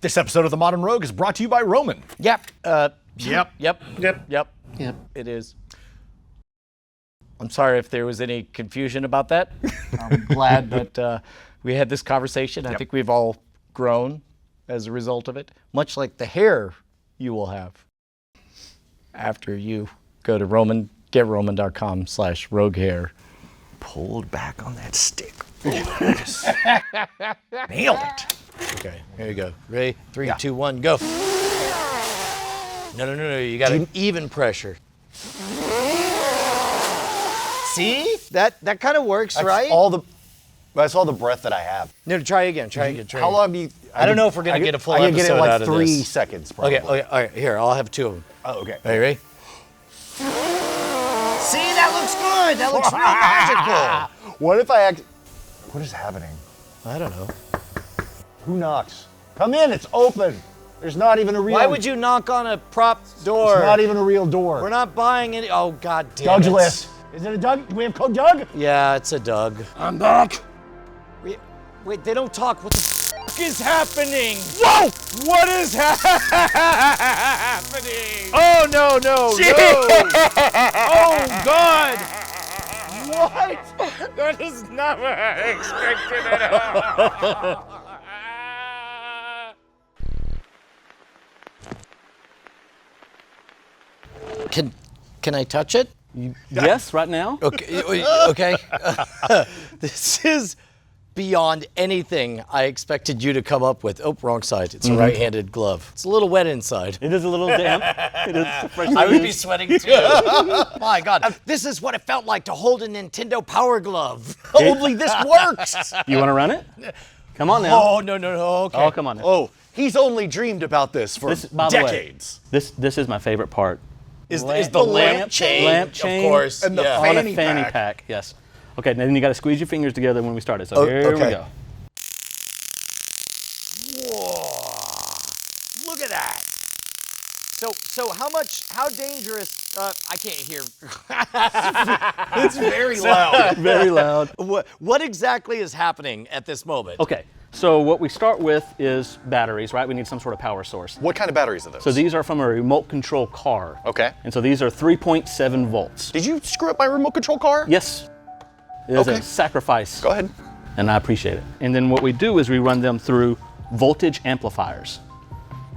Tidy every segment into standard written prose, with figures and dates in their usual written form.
This episode of The Modern Rogue is brought to you by Roman. Yep. Yep. It is. I'm sorry if there was any confusion about that. I'm glad that we had this conversation. I think we've all grown as a result of it, much like the hair you will have after you go to getroman.com/roguehair. Pulled back on that stick. Nailed it. Okay, here you go. Ready? 3, 2, 1, go. No. You got an even pressure. See? That kind of works, right? That's all the breath that I have. No, try again. How long do you? I don't know if we're gonna get a full I episode can get it like out of 3 this. seconds, probably. Okay, all right. Here, I'll have 2 of them. Oh, okay. Are you ready? See, that looks good. That looks real magical. What if I act? What is happening? I don't know. Who knocks? Come in. It's open. There's not even a real. Why would you knock on a prop door? It's not even a real door. We're not buying any. Oh, God damn Doug's it. list. Is it a Doug? Do we have code Doug? Yeah, it's a Doug. I'm back. Wait, they don't talk. What the f is happening? Whoa! What is happening? Oh no! Oh, God! What? That is not what I expected at all. Can I touch it? Yes, right now. Okay. This is beyond anything I expected you to come up with. Oh, wrong side. It's a right-handed glove. It's a little wet inside. It is a little damp. It is freshly I would be used. sweating too. My God, this is what it felt like to hold a Nintendo Power Glove. Only this works. You want to run it? Come on now. Oh, no. Okay. Oh, come on now. Oh, he's only dreamed about this for By the way, decades. this is my favorite part. Is the lamp chain? Lamp chain. Of course. And the yeah. On a fanny fanny pack. pack. Yes. Okay, then you got to squeeze your fingers together when we start it. So here we okay. go. Whoa. Look at that. So how dangerous, I can't hear. It's very loud. Very loud. What exactly is happening at this moment? Okay, so what we start with is batteries, right? We need some sort of power source. What kind of batteries are those? So these are from a remote control car. Okay. And so these are 3.7 volts. Did you screw up my remote control car? Yes. It is Okay. a sacrifice. Go ahead. And I appreciate it. And then what we do is we run them through voltage amplifiers.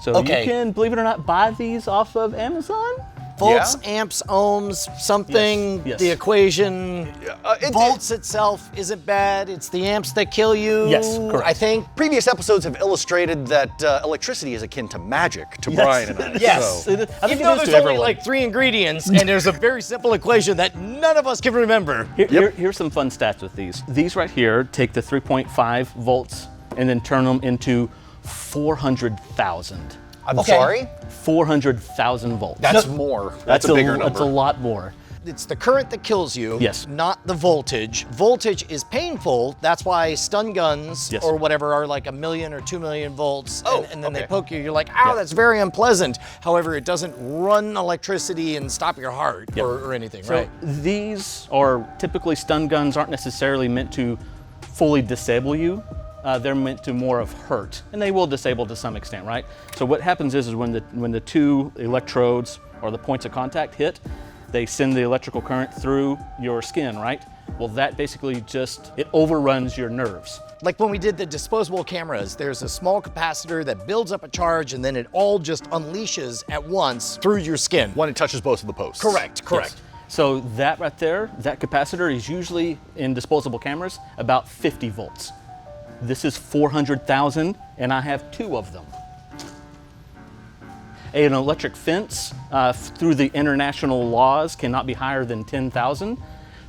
So Okay. you can, believe it or not, buy these off of Amazon. Volts, amps, ohms, something, Yes. the equation, it- volts itself isn't bad. It's the amps that kill you. Yes, correct. I think. Previous episodes have illustrated that electricity is akin to magic to Brian and I. Yes. So. I think Even it though is there's to only everyone. like 3 ingredients and there's a very simple equation that none of us can remember. Here's some fun stats with these. These right here take the 3.5 volts and then turn them into 400,000. I'm Okay. sorry? 400,000 volts. That's more. That's a bigger number. That's a lot more. It's the current that kills you, Yes. not the voltage. Voltage is painful. That's why stun guns Yes. or whatever are like 1 million or 2 million volts. Oh, and then they okay. poke you. You're like, ow, that's very unpleasant. However, it doesn't run electricity and stop your heart or anything, So right? these are typically stun guns aren't necessarily meant to fully disable you. They're meant to more of hurt, and they will disable to some extent, right? So what happens is when the 2 electrodes or the points of contact hit, they send the electrical current through your skin, right? Well, that basically it overruns your nerves. Like when we did the disposable cameras, there's a small capacitor that builds up a charge and then it all just unleashes at once through your skin. When it touches both of the posts. Correct. Yes. So that right there, that capacitor is usually in disposable cameras about 50 volts. This is 400,000, and I have 2 of them. An electric fence, through the international laws, cannot be higher than 10,000.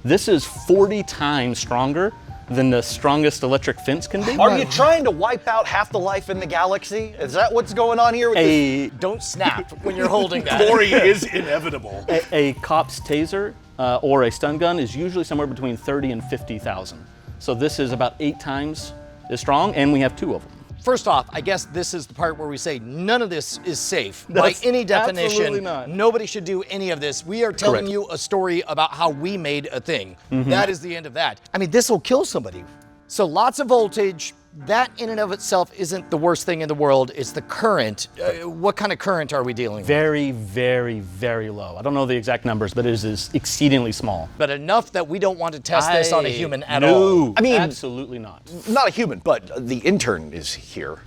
This is 40 times stronger than the strongest electric fence can be. Are you trying to wipe out half the life in the galaxy? Is that what's going on here with this? Don't snap when you're holding that. Glory is inevitable. A cop's taser or a stun gun is usually somewhere between 30 and 50,000. So this is about 8 times as strong, and we have 2 of them. First off, I guess this is the part where we say none of this is safe. By That's any definition, absolutely not. nobody should do any of this. We are telling Correct. you a story about how we made a thing. That is the end of that. I mean, this will kill somebody. So lots of voltage, that in and of itself isn't the worst thing in the world. It's the current. What kind of current are we dealing with? Very, very, very low. I don't know the exact numbers, but it is exceedingly small. But enough that we don't want to test this on a human at No, all. I mean- absolutely not. Not a human, but the intern is here.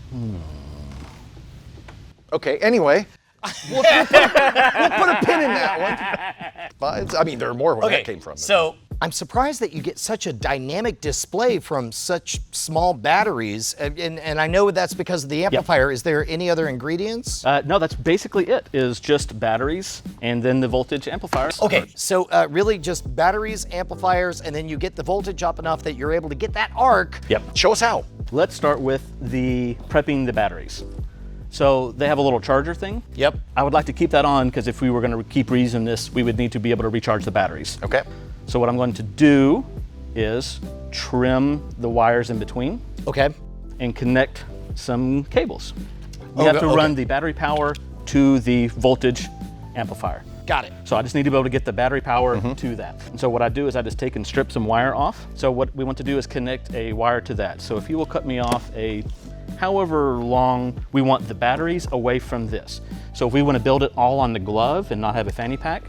Okay, anyway. We'll put a pin in that one. But I mean, there are more where that came from. So I'm surprised that you get such a dynamic display from such small batteries, and I know that's because of the amplifier. Is there any other ingredients? No, that's basically it, is just batteries and then the voltage amplifiers. Okay, so really just batteries, amplifiers, and then you get the voltage up enough that you're able to get that arc. Yep. show us how. Let's start with the prepping the batteries. So they have a little charger thing. Yep. I would like to keep that on because if we were going to keep reusing this, we would need to be able to recharge the batteries. Okay. So what I'm going to do is trim the wires in between Okay. and connect some cables. We have to okay. run the battery power to the voltage amplifier. Got it. So I just need to be able to get the battery power to that. And so what I do is I just take and strip some wire off. So what we want to do is connect a wire to that. So if you will cut me off however long we want the batteries away from this. So if we want to build it all on the glove and not have a fanny pack,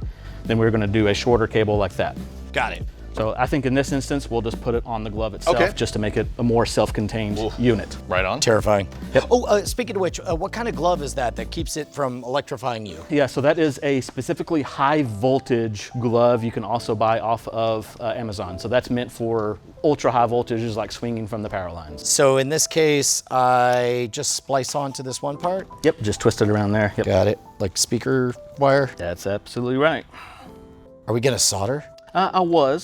then we're going to do a shorter cable like that. Got it. So I think in this instance, we'll just put it on the glove itself Okay. just to make it a more self-contained unit. Right on. Terrifying. Oh, speaking of which, what kind of glove is that keeps it from electrifying you? Yeah, so that is a specifically high voltage glove you can also buy off of Amazon. So that's meant for ultra high voltages like swinging from the power lines. So in this case, I just splice onto this one part. Yep, just twist it around there. Yep. Got it. Like speaker wire. That's absolutely right. Are we gonna solder?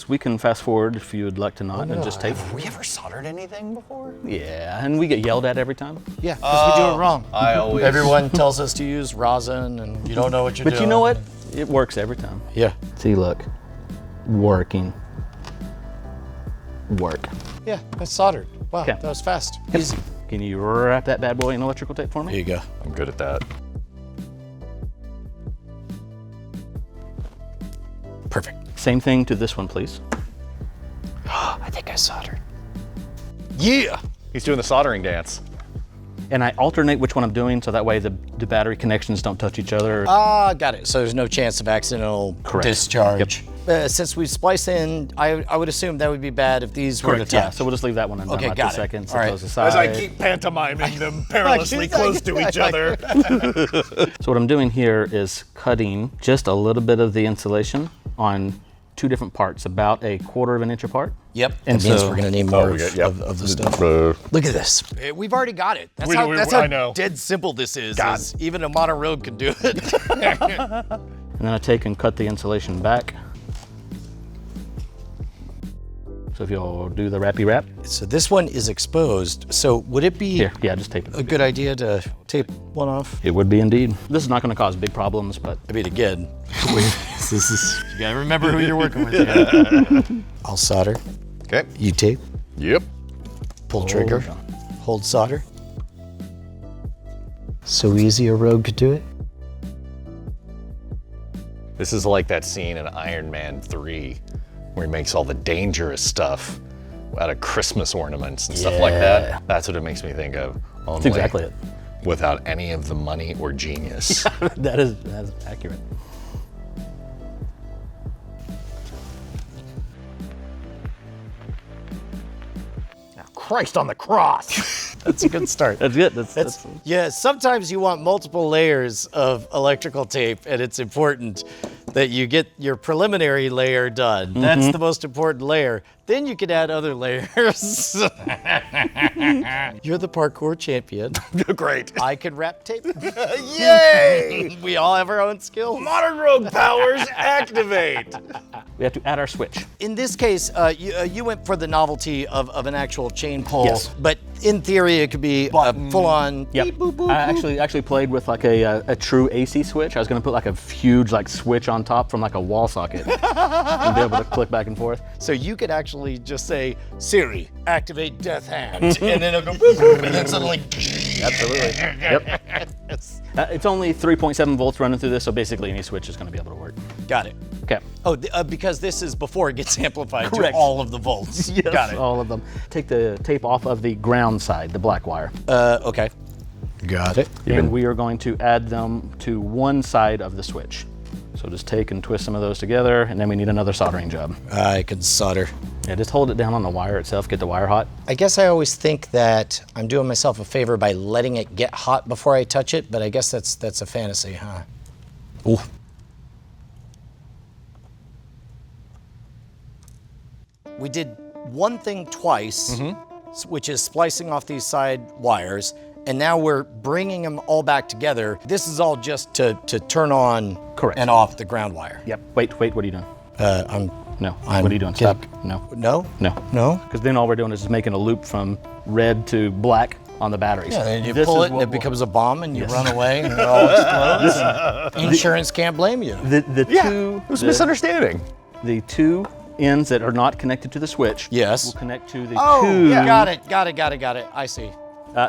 We can fast forward if you would like to not and just tape. Have we ever soldered anything before? Yeah, and we get yelled at every time. Yeah, because we do it wrong. I always. Everyone tells us to use rosin, and you don't know what you're doing. But you know what? It works every time. Yeah. See, look. Working. Work. Yeah, that's soldered. Wow, Okay. that was fast. Easy. Can you wrap that bad boy in electrical tape for me? Here you go. I'm good at that. Perfect. Same thing to this one, please. I think I soldered. Yeah. He's doing the soldering dance. And I alternate which one I'm doing so that way the battery connections don't touch each other. Got it. So there's no chance of accidental Correct. discharge. Since we splice in, I would assume that would be bad if these were Correct, attached. yeah, so we'll just leave that one undone Okay, like got a it. second. All right. Those aside. As I keep pantomiming them perilously close to each other. So what I'm doing here is cutting just a little bit of the insulation on two different parts, about 1/4 of an inch apart. Yep. And That means so- we're gonna need more we got- yep. of the stuff. Uh, Look at this. We've already got it. That's We- how, we- that's I how know. dead simple this is. Even a modern rogue can do it. And then I take and cut the insulation back. So if you'll do the wrappy wrap. So this one is exposed. So would it be Here, yeah, just tape a it. good idea to tape one off? It would be indeed. This is not gonna cause big problems, but I mean, again, this is, you gotta remember who you're working with here. I'll solder. okay. You tape. Yep. Pull trigger. Hold solder. So easy a rogue could do it. This is like that scene in Iron Man 3 where he makes all the dangerous stuff out of Christmas ornaments and stuff like that. That's what it makes me think of. Only that's exactly it. without any of the money or genius. That is accurate. Christ on the cross. That's a good start. That's good. That's Yeah, sometimes you want multiple layers of electrical tape, and it's important that you get your preliminary layer done. That's the most important layer. Then you can add other layers. You're the parkour champion. Great. I can wrap tape. Yay! We all have our own skills. Modern rogue powers activate. we have to add our switch. In this case, you went for the novelty of an actual chain pull, Yes. but in theory it could be a full-on Yep. beep, boop, boop, I boop. actually played with like a true AC switch. I was gonna put like a huge like switch on top from like a wall socket and be able to click back and forth. So you could actually just say, Siri, activate Death Hand, and then it'll go boop, boop, and then suddenly. Absolutely. Yep. It's only 3.7 volts running through this, so basically any switch is gonna be able to work. Got it. Okay. Oh, because this is before it gets amplified Correct. to all of the volts. Yes, Got it. all of them. Take the tape off of the ground side, the black wire. Okay. Got it. And we are going to add them to one side of the switch. So just take and twist some of those together, and then we need another soldering job. I can solder. Yeah, just hold it down on the wire itself, get the wire hot. I guess I always think that I'm doing myself a favor by letting it get hot before I touch it, but I guess that's a fantasy, huh? Ooh. We did one thing twice, which is splicing off these side wires, and now we're bringing them all back together. This is all just to turn on Correct. and off the ground wire. Yep. Wait, what are you doing? No. I'm What are you doing? getting- Stop. No. No? No. No? Because then all we're doing is just making a loop from red to black on the batteries. Yeah, then you This pull is it and what it we'll- becomes a bomb and you run away and it all explodes. and insurance can't blame you. The Yeah, two it was a misunderstanding. the two ends that are not connected to the switch Yes. will connect to the Oh, two. got it. I see.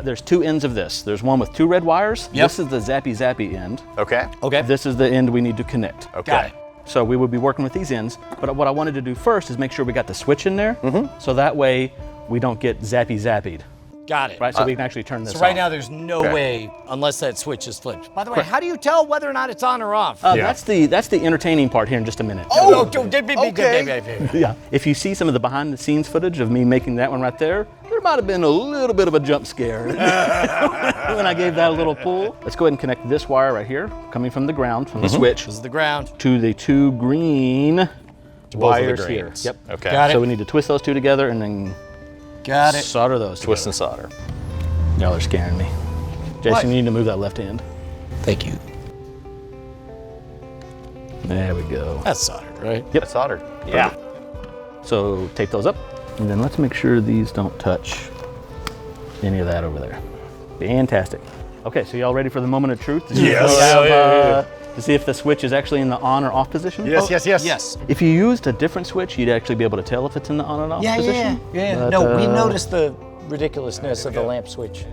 There's two ends of this. There's one with two red wires. Yep. This is the zappy end. Okay. Okay. This is the end we need to connect. Okay. Got it. So we would be working with these ends, but what I wanted to do first is make sure we got the switch in there, so that way we don't get zappied, Got it. right? So we can actually turn this So right off. now there's no Okay. way unless that switch is flipped. By the way, how do you tell whether or not it's on or off? Yeah. That's the entertaining part here in just a minute. okay. Yeah. If you see some of the behind the scenes footage of me making that one right there might have been a little bit of a jump scare when I gave that a little pull. Let's go ahead and connect this wire right here, coming from the ground, from the switch, This is the ground. to the two green Both of the wires here. greens. Yep. Okay. Got it. So we need to twist those two together and then Got it. solder those Twist together. and solder. Y'all are scaring me. Jason, What? you need to move that left hand. Thank you. There we go. That's soldered, right? Yep. It's soldered. Yeah. So tape those up, and then let's make sure these don't touch any of that over there. Fantastic. Okay, so y'all ready for the moment of truth? To see if we have, to see if the switch is actually in the on or off position? Yes, yes, yes. Yes. If you used a different switch, you'd actually be able to tell if it's in the on and off position. But, No, we noticed the ridiculousness of the lamp switch.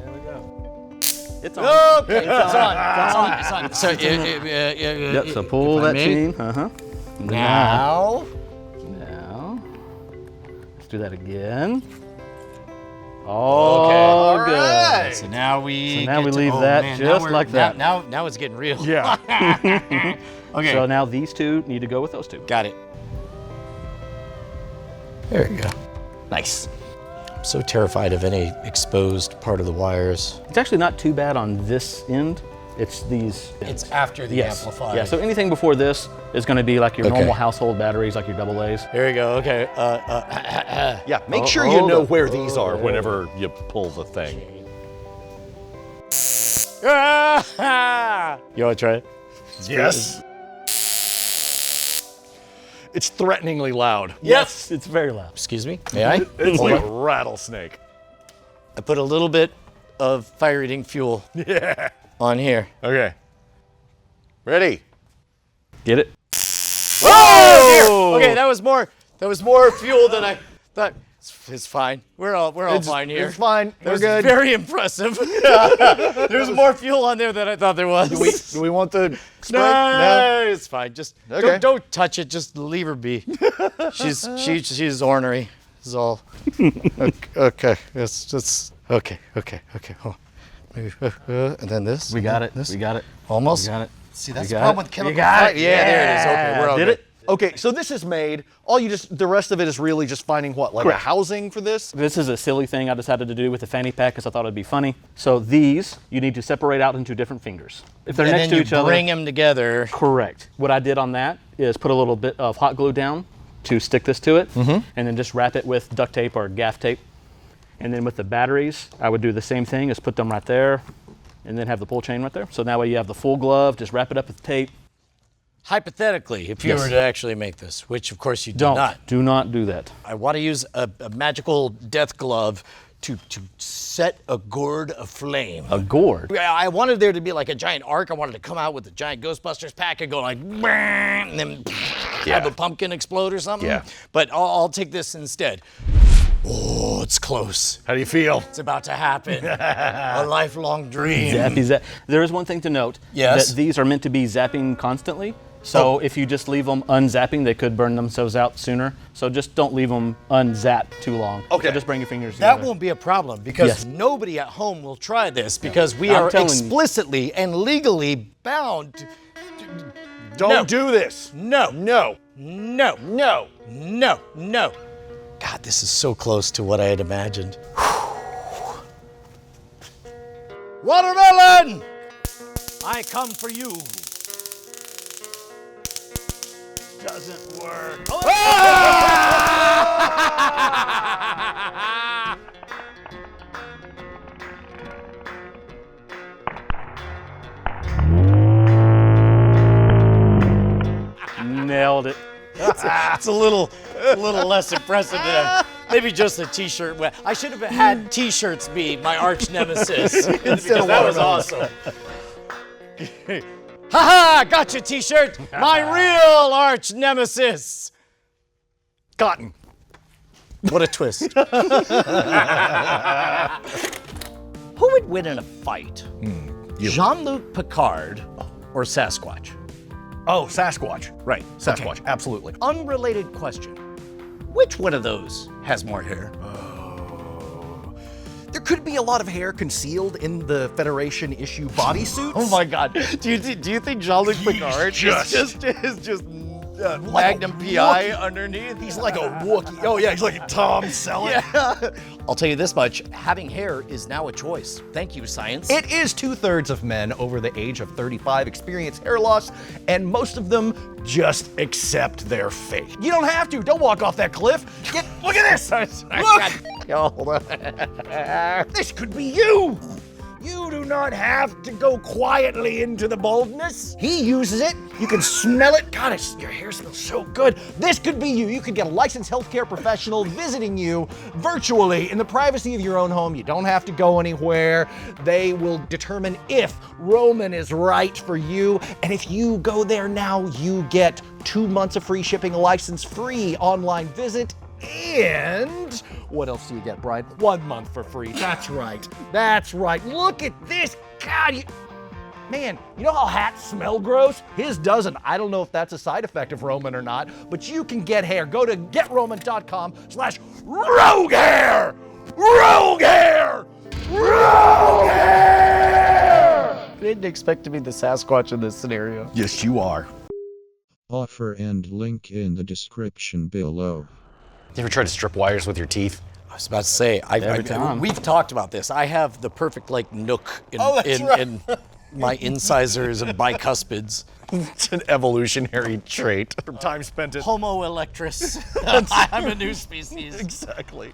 It's on. Okay, it's on. It's on. So, Yep, so pull that chain. Uh-huh. Now. Now, let's do that again. Oh, good. So now we. So now get we to- leave oh, that man, just now like that. Now it's getting real. Yeah. Okay. So now these two need to go with those two. Got it. There you go. Nice. I'm so terrified of any exposed part of the wires. It's actually not too bad on this end. It's these ends. It's after the Yes. amplifier. Yeah, so anything before this is going to be like your Okay. normal household batteries, like your AA s. Here we go. Okay. Yeah, make Oh, sure you hold know up. where these are whenever you pull the thing. You want to try it? Yes. It's threateningly loud. Yes, it's very loud. Excuse me. May I? It's like a rattlesnake. I put a little bit of fire-eating fuel Yeah. on here. Okay. Ready? Get it? Oh! Okay, that was more fuel than I thought. It's fine. We're all fine here. It's fine. That We're was good. very impressive. There's more fuel on there than I thought there was. Do we want the spray? No, it's fine. Just Okay. don't touch it. Just leave her be. She's ornery. Is all. Okay. It's okay. Hold on. Maybe, and then this. We and got then it. This. We got it. Almost. We got it. See, that's You the got problem it. with chemical. You got it. Yeah, there it is. Okay, we're all Did good. it? Okay, so this is made. The rest of it is really just finding what, like Correct. a housing for this? This is a silly thing I decided to do with the fanny pack because I thought it'd be funny. So these, you need to separate out into different fingers. If they're And next then to you each other. bring them together. Correct. What I did on that is put a little bit of hot glue down to stick this to it, and then just wrap it with duct tape or gaff tape. And then with the batteries, I would do the same thing, is put them right there, and then have the pull chain right there. So that way you have the full glove, just wrap it up with tape. Hypothetically, if you Yes. were to actually make this, which of course you do Don't. not, Do not do that. I want to use a magical death glove to set a gourd aflame. A gourd. I wanted there to be like a giant arc. I wanted to come out with a giant Ghostbusters pack and go like, and then have a pumpkin explode or something. Yeah. But I'll take this instead. Oh, it's close. How do you feel? It's about to happen. A lifelong dream. Zappy zap. There is one thing to note. Yes. That these are meant to be zapping constantly. So if you just leave them unzapping, they could burn themselves out sooner. So just don't leave them unzapped too long. Okay. So just bring your fingers That together. won't be a problem because Yes. nobody at home will try this because we I'm are telling you. explicitly and legally bound to. Don't do this. No. No. No. No. No. No. God, this is so close to what I had imagined. Watermelon! I come for you. Doesn't work. Nailed it. It's a little less impressive than maybe just a t-shirt. I should have had t-shirts be my arch nemesis because that was awesome. Ha-ha! Gotcha, t-shirt. My real arch nemesis. Cotton. What a twist. Who would win in a fight? Jean-Luc Picard or Sasquatch? Oh, Sasquatch. Right. Sasquatch, Okay. absolutely. Unrelated question. Which one of those has more hair? There could be a lot of hair concealed in the Federation issue bodysuits. Oh my God! Do you think Jean-Luc Picard is just Magnum PI underneath? He's like a Wookiee. Oh yeah, he's like Tom Selleck. I'll tell you this much: having hair is now a choice. Thank you, science. It is 2/3 of men over the age of 35 experience hair loss, and most of them just accept their fate. You don't have to. Don't walk off that cliff. Look at this. Look. Yo, hold on. This could be you. You do not have to go quietly into the baldness. He uses it. You can smell it. God, your hair smells so good. This could be you. You could get a licensed healthcare professional visiting you virtually in the privacy of your own home. You don't have to go anywhere. They will determine if Roman is right for you. And if you go there now, you get 2 months of free shipping, a license-free online visit, and what else do you get, Brian? 1 month for free. That's right. That's right. Look at this. God, man, you know how hats smell gross? His doesn't. I don't know if that's a side effect of Roman or not, but you can get hair. Go to GetRoman.com/RogueHair. RogueHair. RogueHair. I didn't expect to be the Sasquatch in this scenario. Yes, you are. Offer and link in the description below. You ever try to strip wires with your teeth? I was about to say, Every time. we've talked about this. I have the perfect nook in, in my incisors and bicuspids. It's an evolutionary trait. From time spent at Homo electris. I'm a new species. Exactly.